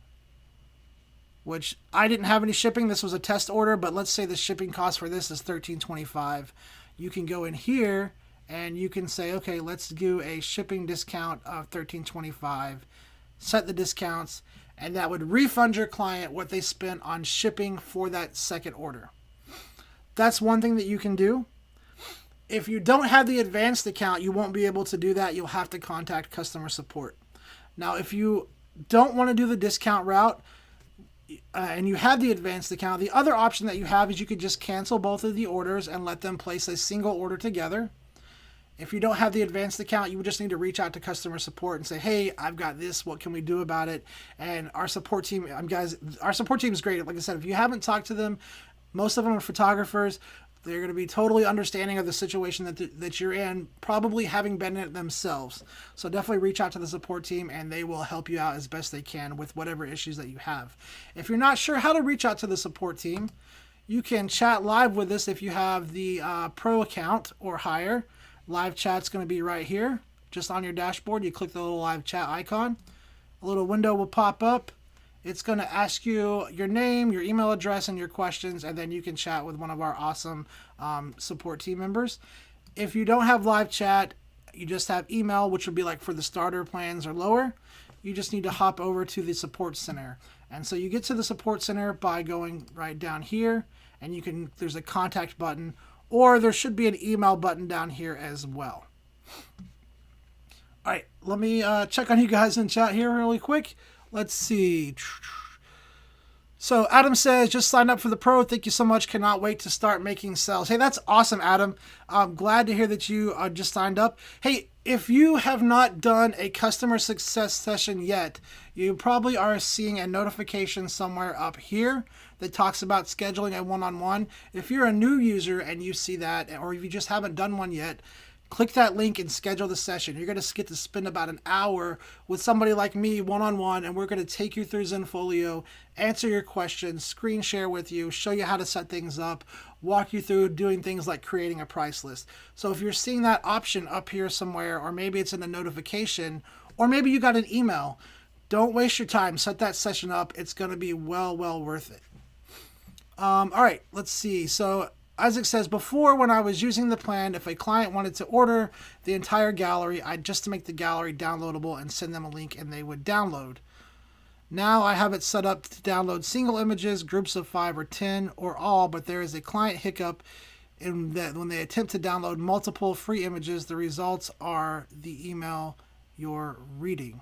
which I didn't have any shipping. This was a test order, but let's say the shipping cost for this is $13.25. You can go in here and you can say, okay, let's do a shipping discount of $13.25, set the discounts, and that would refund your client what they spent on shipping for that second order. That's one thing that you can do. If you don't have the advanced account, you won't be able to do that. You'll have to contact customer support. Now, if you don't want to do the discount route, and you have the advanced account, the other option that you have is you could just cancel both of the orders and let them place a single order together. If you don't have the advanced account, you would just need to reach out to customer support and say, hey, I've got this, what can we do about it? And our support team, guys, our support team is great. Like I said, if you haven't talked to them, Most of them are photographers. They're going to be totally understanding of the situation that you're in, probably having been in it themselves. So definitely reach out to the support team and they will help you out as best they can with whatever issues that you have. If you're not sure how to reach out to the support team, you can chat live with us if you have the pro account or higher. Live chat's going to be right here, just on your dashboard. You click the little live chat icon. A little window will pop up. It's going to ask you your name, your email address, and your questions, and then you can chat with one of our awesome support team members. If you don't have live chat, you just have email, which would be like for the starter plans or lower. You just need to hop over to the support center. And so you get to the support center by going right down here, and there's a contact button, or there should be an email button down here as well. All right, let me check on you guys in chat here really quick. Let's see. So Adam says, just signed up for the pro. Thank you so much. Cannot wait to start making sales. Hey, that's awesome, Adam. I'm glad to hear that you just signed up. Hey, if you have not done a customer success session yet, you probably are seeing a notification somewhere up here that talks about scheduling a one-on-one. If you're a new user and you see that, or if you just haven't done one yet, click that link and schedule the session. You're going to get to spend about an hour with somebody like me one-on-one, and we're going to take you through Zenfolio, answer your questions, screen share with you, show you how to set things up, walk you through doing things like creating a price list. So if you're seeing that option up here somewhere, or maybe it's in a notification, or maybe you got an email, don't waste your time. Set that session up. It's going to be well worth it. All right, let's see. So Isaac says, before when I was using the plan, if a client wanted to order the entire gallery, I'd just make the gallery downloadable and send them a link and they would download. Now I have it set up to download single images, groups of 5 or 10, or all, but there is a client hiccup in that when they attempt to download multiple free images, the results are the email you're reading.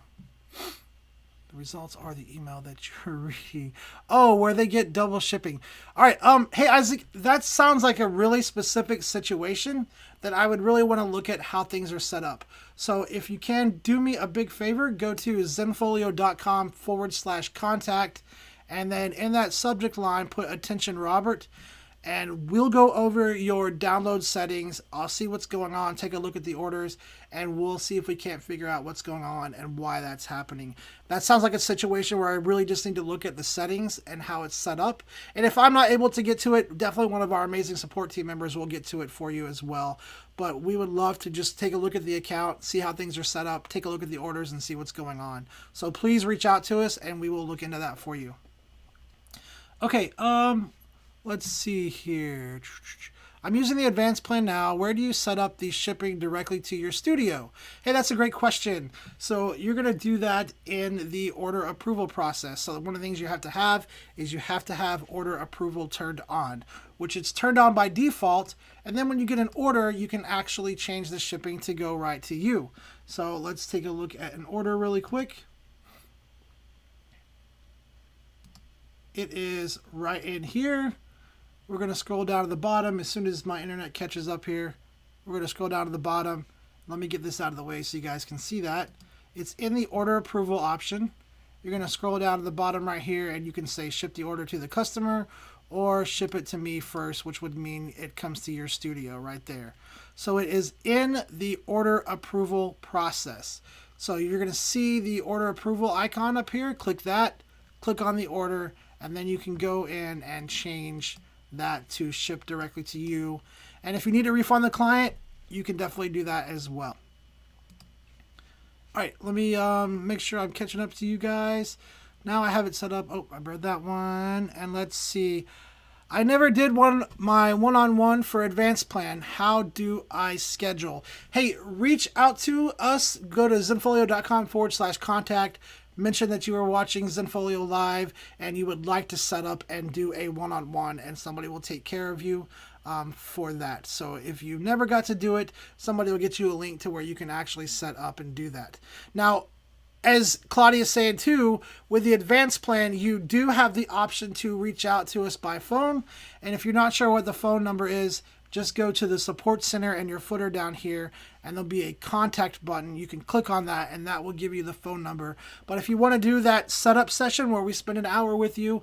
The results are the email that you're reading. Oh, where they get double shipping. All right. Hey, Isaac, that sounds like a really specific situation that I would really want to look at how things are set up. So if you can do me a big favor, go to zenfolio.com/contact. And then in that subject line, put attention, Robert. And we'll go over your download settings. I'll see what's going on, take a look at the orders, and we'll see if we can't figure out what's going on and why that's happening. That sounds like a situation where I really just need to look at the settings and how it's set up. And if I'm not able to get to it, definitely one of our amazing support team members will get to it for you as well. But we would love to just take a look at the account, see how things are set up, take a look at the orders, and see what's going on. So please reach out to us, and we will look into that for you. Okay, let's see here. I'm using the advanced plan now. Where do you set up the shipping directly to your studio? Hey, that's a great question. So you're going to do that in the order approval process. So one of the things you have to have is you have to have order approval turned on, which it's turned on by default. And then when you get an order, you can actually change the shipping to go right to you. So let's take a look at an order really quick. It is right in here. We're going to scroll down to the bottom. As soon as my internet catches up here, we're going to scroll down to the bottom. Let me get this out of the way so you guys can see that. It's in the order approval option. You're going to scroll down to the bottom right here, and you can say ship the order to the customer or ship it to me first, which would mean it comes to your studio right there. So it is in the order approval process. So you're going to see the order approval icon up here. Click that, click on the order, and then you can go in and change that to ship directly to you. And if you need to refund the client, you can definitely do that as well. All right, let me make sure I'm catching up to you guys. Now I have it set up. Oh, I read that one. And let's see. I never did my one-on-one for advanced plan. How do I schedule? Hey, reach out to us. Go to zenfolio.com/contact. Mention that you are watching Zenfolio Live and you would like to set up and do a one-on-one, and somebody will take care of you for that. So if you never got to do it, somebody will get you a link to where you can actually set up and do that. Now, as Claudia is saying too, with the advanced plan, you do have the option to reach out to us by phone. And if you're not sure what the phone number is, just go to the support center in your footer down here, and there'll be a contact button. You can click on that, and that will give you the phone number. But if you want to do that setup session where we spend an hour with you,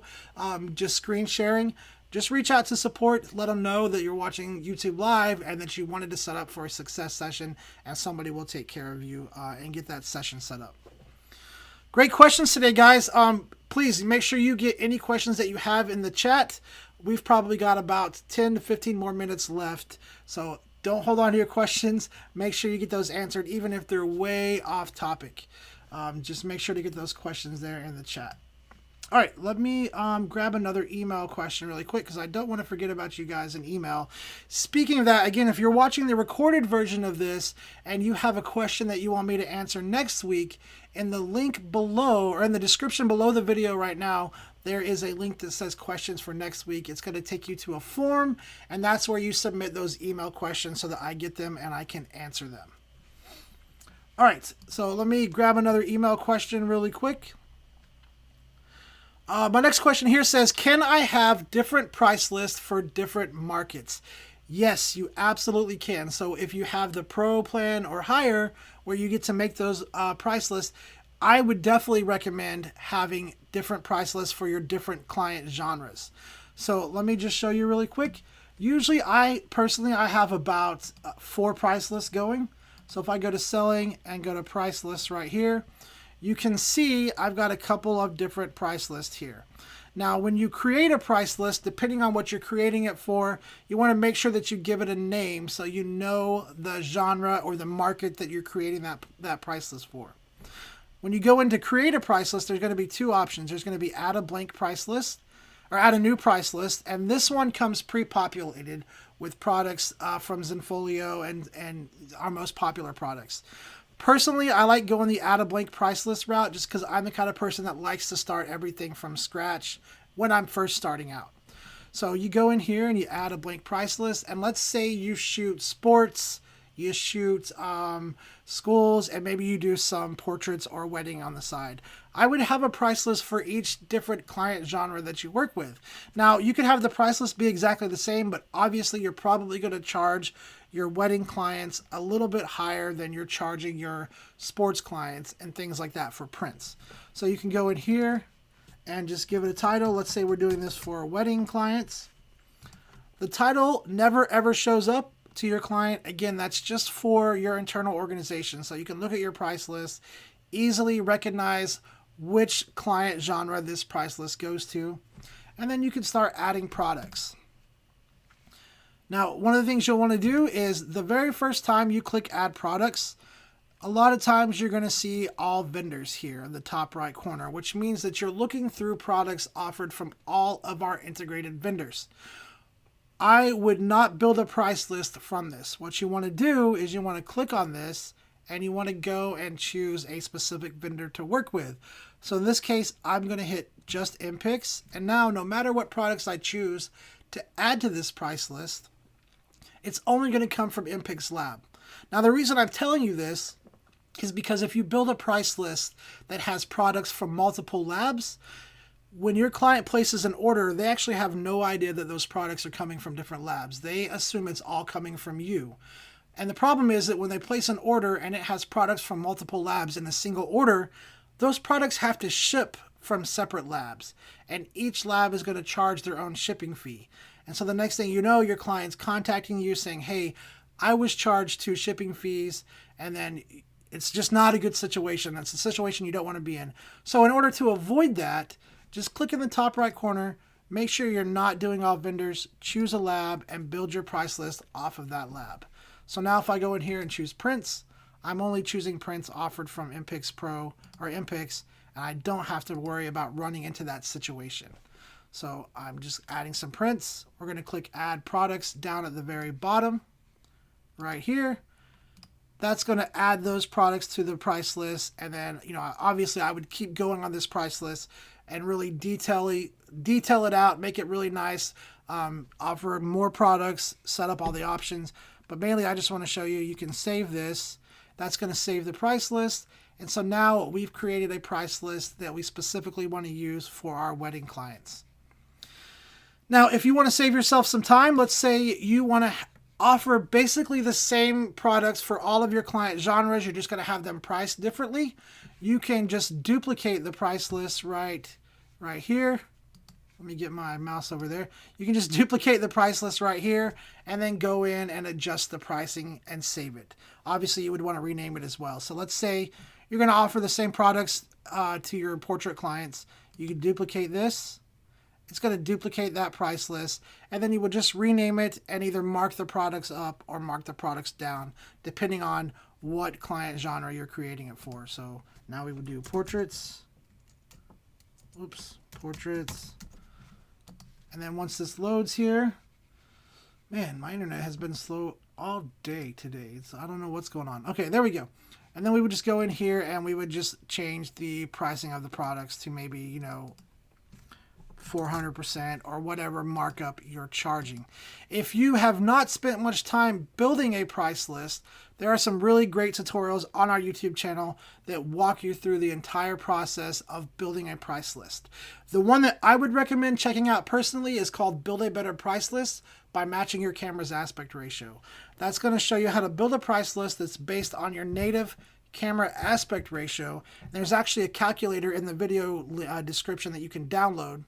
just screen sharing, just reach out to support, let them know that you're watching YouTube Live and that you wanted to set up for a success session, and somebody will take care of you and get that session set up. Great questions today, guys. Please make sure you get any questions that you have in the chat. We've probably got about 10 to 15 more minutes left, so don't hold on to your questions. Make sure you get those answered, even if they're way off topic. Just make sure to get those questions there in the chat. All right, let me grab another email question really quick because I don't want to forget about you guys in email. Speaking of that, again, if you're watching the recorded version of this and you have a question that you want me to answer next week, in the link below or in the description below the video right now, there is a link that says questions for next week. It's going to take you to a form, and that's where you submit those email questions so that I get them and I can answer them. All right, so let me grab another email question really quick. My next question here says, can I have different price lists for different markets? Yes, you absolutely can. So if you have the Pro plan or higher, where you get to make those price lists, I would definitely recommend having different price lists for your different client genres. So let me just show you really quick. Usually I have about 4 price lists going. So if I go to selling and go to price lists right here, you can see I've got a couple of different price lists here. Now, when you create a price list, depending on what you're creating it for, you want to make sure that you give it a name so you know the genre or the market that you're creating that price list for. When you go into create a price list, there's going to be 2 options. There's going to be add a blank price list or add a new price list. And this one comes pre-populated with products from Zenfolio and our most popular products. Personally, I like going the add a blank price list route just because I'm the kind of person that likes to start everything from scratch when I'm first starting out. So you go in here and you add a blank price list, and let's say you shoot sports, you shoot schools, and maybe you do some portraits or wedding on the side. I would have a price list for each different client genre that you work with. Now, you could have the price list be exactly the same, but obviously you're probably going to charge your wedding clients a little bit higher than you're charging your sports clients and things like that for prints. So you can go in here and just give it a title. Let's say we're doing this for wedding clients. The title never ever shows up to your client. Again, that's just for your internal organization. So you can look at your price list, easily recognize which client genre this price list goes to, and then you can start adding products. Now, one of the things you'll want to do is the very first time you click add products, a lot of times you're going to see all vendors here in the top right corner, which means that you're looking through products offered from all of our integrated vendors. I would not build a price list from this. What you want to do is you want to click on this and you want to go and choose a specific vendor to work with. So in this case, I'm going to hit just MPix. And now no matter what products I choose to add to this price list, it's only going to come from MPix Lab. Now the reason I'm telling you this is because if you build a price list that has products from multiple labs, when your client places an order, they actually have no idea that those products are coming from different labs. They assume it's all coming from you. And the problem is that when they place an order and it has products from multiple labs in a single order, those products have to ship from separate labs. And each lab is going to charge their own shipping fee. And so the next thing you know, your client's contacting you saying, hey, I was charged 2 shipping fees, and then it's just not a good situation. That's a situation you don't want to be in. So in order to avoid that, just click in the top right corner, make sure you're not doing all vendors, choose a lab, and build your price list off of that lab. So now if I go in here and choose prints, I'm only choosing prints offered from MPix Pro or MPix, and I don't have to worry about running into that situation. So I'm just adding some prints. We're going to click add products down at the very bottom right here. That's going to add those products to the price list. And then, obviously I would keep going on this price list and really detail it out, make it really nice, offer more products, set up all the options. But mainly I just want to show you, you can save this. That's going to save the price list. And so now we've created a price list that we specifically want to use for our wedding clients. Now, if you want to save yourself some time, let's say you want to offer basically the same products for all of your client genres. You're just going to have them priced differently. You can just duplicate the price list right here. Let me get my mouse over there. You can just duplicate the price list right here and then go in and adjust the pricing and save it. Obviously, you would want to rename it as well. So let's say you're going to offer the same products to your portrait clients. You can duplicate this. It's going to duplicate that price list, and then you would just rename it and either mark the products up or mark the products down, depending on what client genre you're creating it for. So now we would do portraits. Oops, portraits. And then once this loads here, man, my internet has been slow all day today. So I don't know what's going on. Okay, there we go. And then we would just go in here and we would just change the pricing of the products to maybe, you know, 400% or whatever markup you're charging. If you have not spent much time building a price list, there are some really great tutorials on our YouTube channel that walk you through the entire process of building a price list. The one that I would recommend checking out personally is called Build a Better Price List by Matching Your Camera's Aspect Ratio. That's going to show you how to build a price list that's based on your native camera aspect ratio. There's actually a calculator in the video description that you can download.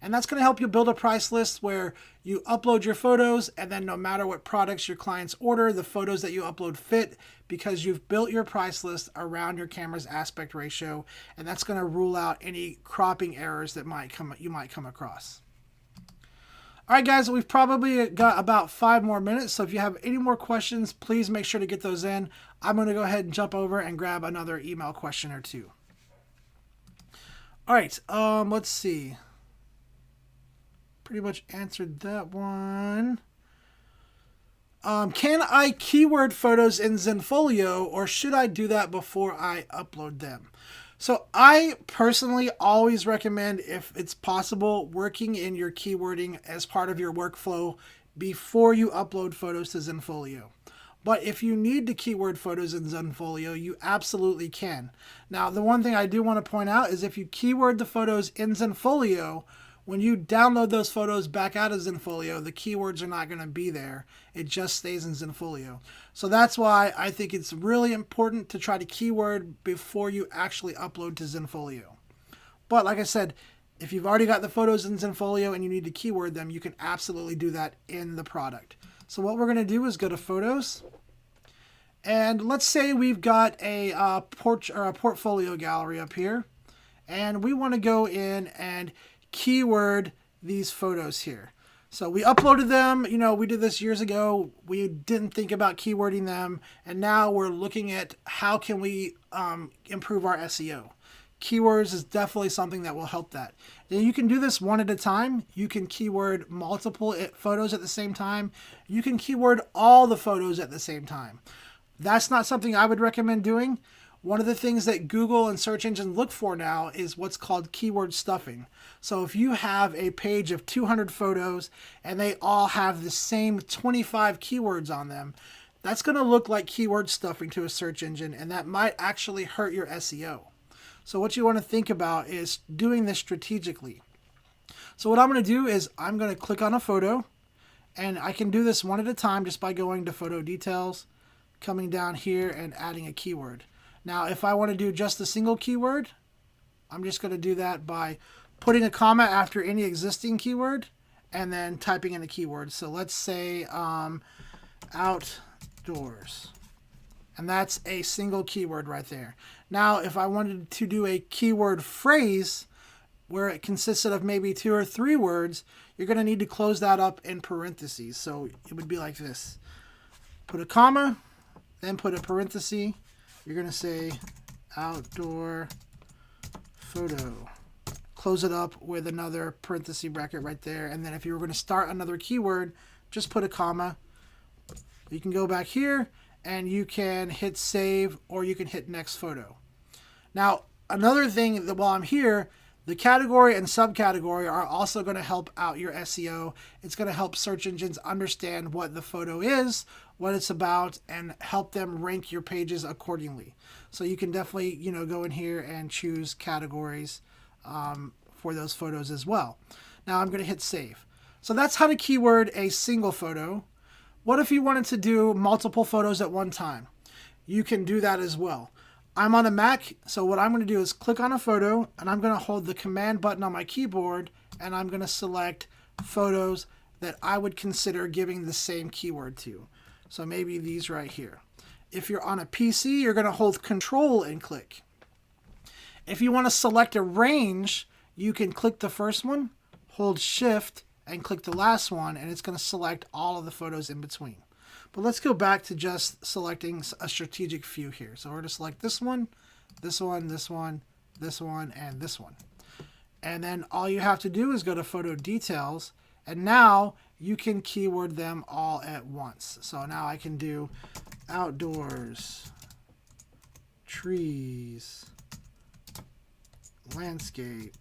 And that's going to help you build a price list where you upload your photos, and then no matter what products your clients order, the photos that you upload fit because you've built your price list around your camera's aspect ratio, and that's going to rule out any cropping errors that you might come across. All right, guys, we've probably got about 5 more minutes, so if you have any more questions, please make sure to get those in. I'm going to go ahead and jump over and grab another email question or two. All right, let's see. Pretty much answered that one. Can I keyword photos in Zenfolio, or should I do that before I upload them? So I personally always recommend, if it's possible, working in your keywording as part of your workflow before you upload photos to Zenfolio. But if you need to keyword photos in Zenfolio, you absolutely can. Now, the one thing I do want to point out is if you keyword the photos in Zenfolio, when you download those photos back out of Zenfolio, the keywords are not going to be there. It just stays in Zenfolio. So that's why I think it's really important to try to keyword before you actually upload to Zenfolio. But like I said, if you've already got the photos in Zenfolio and you need to keyword them, you can absolutely do that in the product. So what we're going to do is go to Photos. And let's say we've got a portfolio gallery up here. And we want to go in and keyword these photos here. So we uploaded them, you know, we did this years ago. We didn't think about keywording them, and now we're looking at how can we improve our SEO. Keywords is definitely something that will help that. And you can do this one at a time. You can keyword multiple photos at the same time. You can keyword all the photos at the same time. That's not something I would recommend doing. One of the things that Google and search engines look for now is what's called keyword stuffing. So if you have a page of 200 photos and they all have the same 25 keywords on them, that's going to look like keyword stuffing to a search engine, and that might actually hurt your SEO. So what you want to think about is doing this strategically. So what I'm going to do is I'm going to click on a photo, and I can do this one at a time just by going to Photo Details, coming down here and adding a keyword. Now, if I want to do just a single keyword, I'm just going to do that by putting a comma after any existing keyword and then typing in a keyword. So let's say outdoors. And that's a single keyword right there. Now, if I wanted to do a keyword phrase where it consisted of maybe 2 or 3 words, you're going to need to close that up in parentheses. So it would be like this. Put a comma, then put a parenthesis. You're going to say outdoor photo. Close it up with another parenthesis bracket right there. And then if you were going to start another keyword, just put a comma. You can go back here and you can hit save, or you can hit next photo. Now, another thing that while I'm here, the category and subcategory are also going to help out your SEO. It's going to help search engines understand what the photo is, what it's about, and help them rank your pages accordingly. So you can definitely, you know, go in here and choose categories for those photos as well. Now I'm going to hit save. So that's how to keyword a single photo. What if you wanted to do multiple photos at one time? You can do that as well. I'm on a Mac, so what I'm going to do is click on a photo, and I'm going to hold the command button on my keyboard and I'm going to select photos that I would consider giving the same keyword to. So maybe these right here. If you're on a PC, you're going to hold Control and click. If you want to select a range, you can click the first one, hold Shift, and click the last one, and it's going to select all of the photos in between. But let's go back to just selecting a strategic few here. So we're going to select this one, this one, this one, this one, and this one. And then all you have to do is go to Photo Details, and now you can keyword them all at once. So now I can do outdoors, trees, landscape,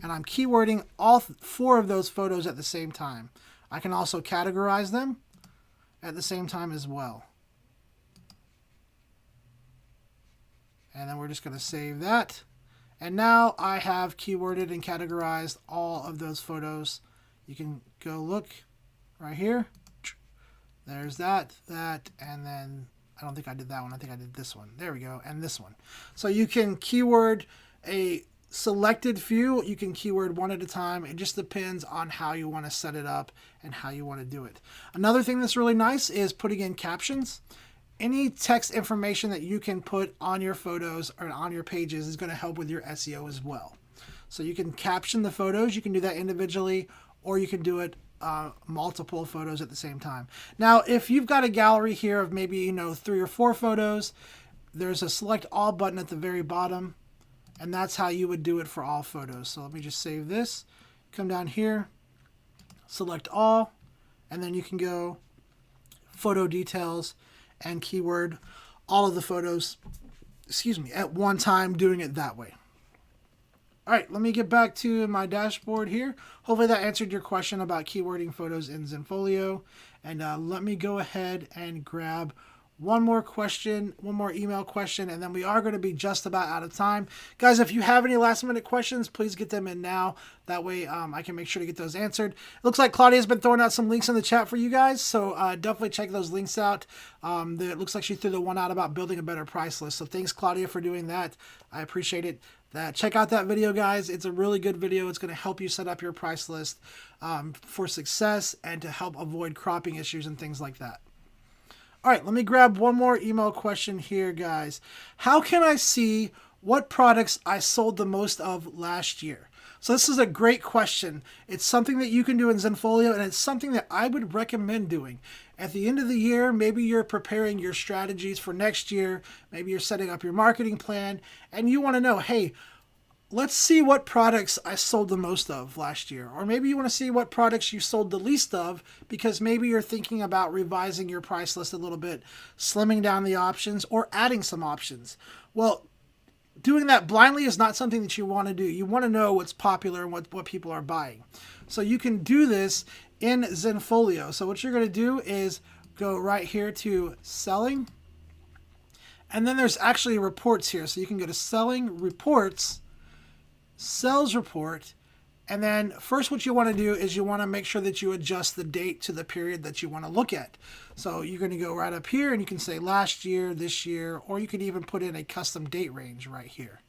and I'm keywording all 4 of those photos at the same time. I can also categorize them at the same time as well. And then we're just going to save that. And now I have keyworded and categorized all of those photos. You can go look right here. There's that, and then I don't think I did that one. I think I did this one. There we go, and this one. So you can keyword a selected few. You can keyword one at a time. It just depends on how you want to set it up and how you want to do it. Another thing that's really nice is putting in captions. Any text information that you can put on your photos or on your pages is going to help with your SEO as well. So you can caption the photos. You can do that individually, or you can do it multiple photos at the same time. Now, if you've got a gallery here of maybe 3 or 4 photos, there's a select all button at the very bottom, and that's how you would do it for all photos. So let me just save this, come down here, select all, and then you can go photo details and keyword all of the photos, at one time, doing it that way. All right, let me get back to my dashboard here. Hopefully that answered your question about keywording photos in Zenfolio. And let me go ahead and grab one more question, one more email question, and then we are going to be just about out of time. Guys, if you have any last minute questions, please get them in now. That way I can make sure to get those answered. It looks like Claudia's been throwing out some links in the chat for you guys, so definitely check those links out. It looks like she threw the one out about building a better price list. So thanks, Claudia, for doing that. I appreciate it. Check out that video, guys. It's a really good video. It's going to help you set up your price list for success and to help avoid cropping issues and things like that. All right, let me grab one more email question here, guys. How can I see what products I sold the most of last year? So this is a great question. It's something that you can do in Zenfolio, and it's something that I would recommend doing. At the end of the year, maybe you're preparing your strategies for next year. Maybe you're setting up your marketing plan, and you want to know, hey, let's see what products I sold the most of last year. Or maybe you want to see what products you sold the least of, because maybe you're thinking about revising your price list a little bit, slimming down the options, or adding some options. Well, doing that blindly is not something that you want to do. You want to know what's popular and what people are buying. So you can do this in Zenfolio. So what you're going to do is go right here to selling. And then there's actually reports here. So you can go to selling, reports, sales report, and then first what you want to do is you want to make sure that you adjust the date to the period that you want to look at. So you're going to go right up here and you can say last year, this year, or you could even put in a custom date range right here.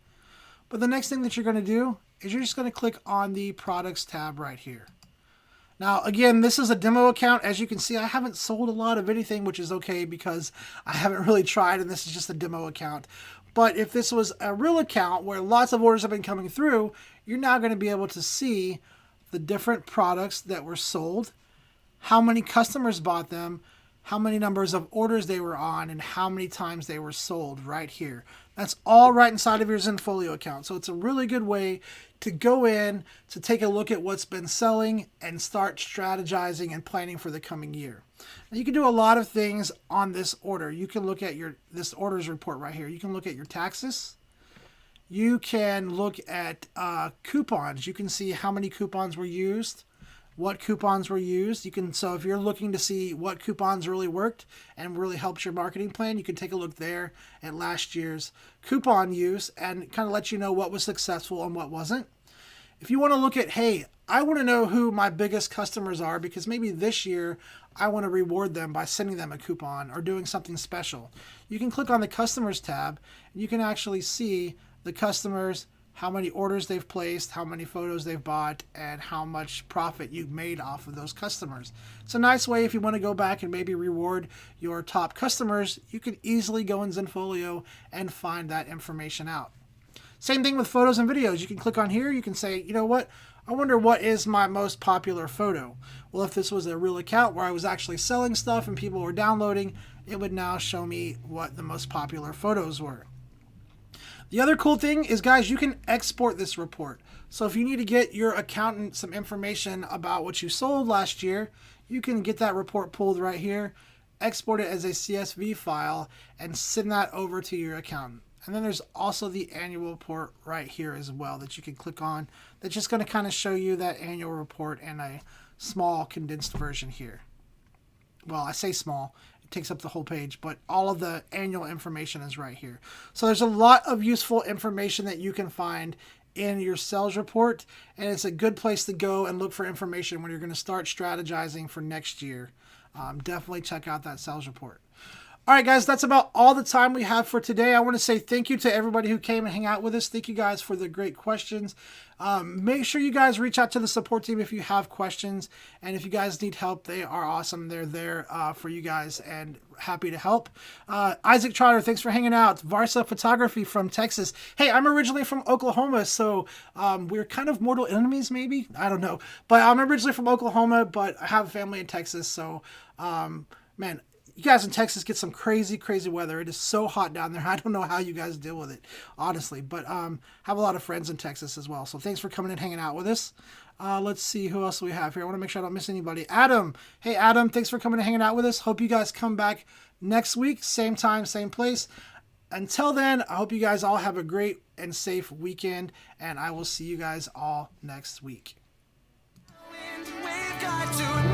But the next thing that you're going to do is you're just going to click on the products tab right here. Now, again, this is a demo account. As you can see, I haven't sold a lot of anything, which is okay because I haven't really tried, and this is just a demo account. But if this was a real account where lots of orders have been coming through, you're now going to be able to see the different products that were sold, how many customers bought them, how many numbers of orders they were on, and how many times they were sold right here. That's all right inside of your Zenfolio account. So it's a really good way to go in, to take a look at what's been selling and start strategizing and planning for the coming year. Now, you can do a lot of things on this order. You can look at this orders report right here. You can look at your taxes. You can look at coupons. You can see how many coupons were used, what coupons were used. So if you're looking to see what coupons really worked and really helped your marketing plan, you can take a look there at last year's coupon use and kind of let you know what was successful and what wasn't. If you want to look at, hey, I want to know who my biggest customers are because maybe this year I want to reward them by sending them a coupon or doing something special, you can click on the customers tab and you can actually see the customers how many orders they've placed, how many photos they've bought, and how much profit you've made off of those customers. It's a nice way if you want to go back and maybe reward your top customers. You can easily go in Zenfolio and find that information out. Same thing with photos and videos. You can click on here. You can say, you know what? I wonder what is my most popular photo. Well, if this was a real account where I was actually selling stuff and people were downloading, it would now show me what the most popular photos were. The other cool thing is, guys, you can export this report. So if you need to get your accountant some information about what you sold last year, you can get that report pulled right here, export it as a CSV file, and send that over to your accountant. And then there's also the annual report right here as well that you can click on. That's just going to kind of show you that annual report in a small condensed version here. Well, I say small. It takes up the whole page, but all of the annual information is right here. So there's a lot of useful information that you can find in your sales report, and it's a good place to go and look for information when you're going to start strategizing for next year. Definitely check out that sales report. All right, guys, that's about all the time we have for today. I want to say thank you to everybody who came and hang out with us. Thank you guys for the great questions. Make sure you guys reach out to the support team if you have questions. And if you guys need help, they are awesome. They're there for you guys and happy to help. Isaac Trotter, thanks for hanging out. Varsa Photography from Texas. Hey, I'm originally from Oklahoma, so we're kind of mortal enemies, maybe? I don't know. But I'm originally from Oklahoma, but I have a family in Texas. So, man, you guys in Texas get some crazy, crazy weather. It is so hot down there. I don't know how you guys deal with it, honestly. But have a lot of friends in Texas as well. So thanks for coming and hanging out with us. Let's see who else we have here. I want to make sure I don't miss anybody. Adam. Hey, Adam. Thanks for coming and hanging out with us. Hope you guys come back next week. Same time, same place. Until then, I hope you guys all have a great and safe weekend. And I will see you guys all next week. We've got to